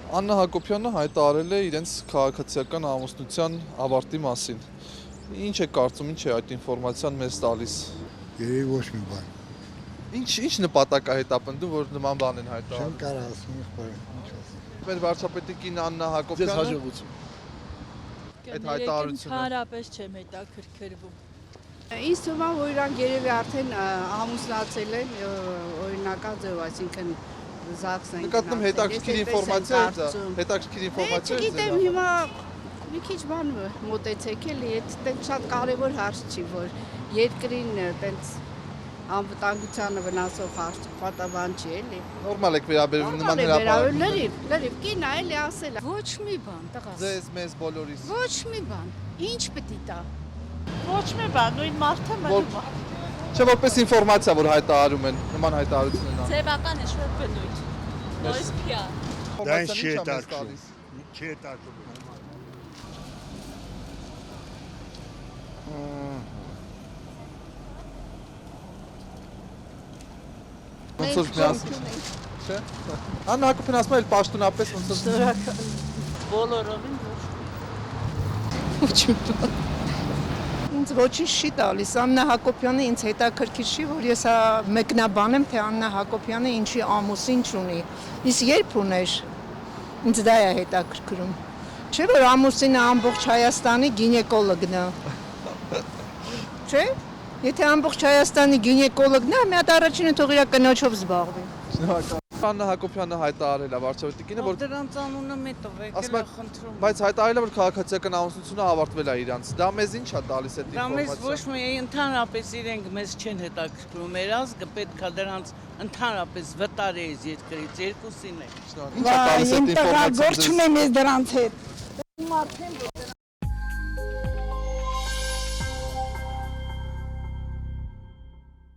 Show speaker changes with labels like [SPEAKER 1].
[SPEAKER 1] Աննա Հակոբյանը հայտարարել է իրենց քաղաքացիական ամուսնության ավարտի մասին։ Ինչ է կարծում, ինչ է այդ ինֆորմացիան մեզ տալիս։
[SPEAKER 2] Երևի ոչ մի բան։
[SPEAKER 1] Ինչ նպատակ է հետապնդում, որ նման բան են հայտարարում։
[SPEAKER 2] Չեմ կարող ասում, ինչ ասեմ։
[SPEAKER 1] Մեր վարչապետի կին Աննա Հակոբյանը։
[SPEAKER 3] Ձեզ հաջողություն։
[SPEAKER 1] Այդ հայտարարությունը։
[SPEAKER 4] Հարաբերս չեմ հետաքրքրվում։
[SPEAKER 5] Ինձ թվում է, որ իրանք երևի արդեն ամուսնացել են օրինական ձև, այսինքն ԶԱԳՍ են։
[SPEAKER 1] Նկատում հետաքրքիր ինֆորմացիա է դա։ Հետաքրքիր ինֆորմացիա է։
[SPEAKER 5] Չգիտեմ, հիմա մի քիչ բան մոտեցեք էլի, այդ շատ կարևոր հարց չի, որ երկրին տենց անվտանգությանը վնասող հարց պատահական չի էլի։
[SPEAKER 1] Նորմալ եք վերաբերվում նման հրապարակներին։
[SPEAKER 5] Լրիվ, կինա էլի ասել է։
[SPEAKER 4] Ոչ մի բան, տղաս։
[SPEAKER 1] Ձեզ, մեզ բոլորիս։
[SPEAKER 5] Ոչ մի բան։ Ինչ պետք է տա։
[SPEAKER 4] Ոչ մի բան, նույն մարդը մնում է։
[SPEAKER 1] Չէ, որպես ինֆորմացիա, որ հայտարարում են, նման հայտարարություն են անում։
[SPEAKER 4] Ձևական է շուտ բնույթ։ Նույնիսկ փիա։
[SPEAKER 2] Դա ինձ չի հետաքրքրում։ Չի հետաքրքրում։
[SPEAKER 1] Ոնց որ միասին։ Չէ։ Աննա Հակոբյանը ասում է, էլ պաշտոնապես ոնց որ
[SPEAKER 4] Բոլորովին
[SPEAKER 6] Ոչ մի բան։ Ինձ ոչինչ չի տալիս, Աննա Հակոբյանը ինձ հետաքրքիր չի, որ ես մեկնաբանեմ, թե Աննա Հակոբյանը ինչի ամուսին չունի, իսկ երբ ուներ, ինձ դա է հետաքրքրում, չէ՞ որ ամուսինը ամբողջ Հայաստանի գինեկոլոգն է, չէ՞, եթե ամբողջ Հայաստանի գինեկոլոգն է, մի հատ առաջինը թող իր կնոջով զբաղվի։
[SPEAKER 1] շնորհակալ։ Աննա Հակոբյանը հայտարարել է վարչապետի կինը, որ
[SPEAKER 4] դրանց անունը մի տվեք,
[SPEAKER 1] ասում է,
[SPEAKER 4] խնդրում։
[SPEAKER 1] բայց հայտարարել է, որ քաղաքացիական ամուսնությունը ավարտվել է իրանց։ Դա մեզ ինչ է տալիս այդ
[SPEAKER 7] Դա մեզ ոչ
[SPEAKER 1] ինֆորմացիան։
[SPEAKER 7] մի ընդհանրապես իրենք մեզ չեն հետաքրքրում, մեր ազգը պետք է դրանց ընդհանրապես վտարի այս երկրից, երկուսին է։
[SPEAKER 1] Ինչ է տալիս այդ ինֆորմացիան։
[SPEAKER 6] Գործում եմ ես դրանց հետ։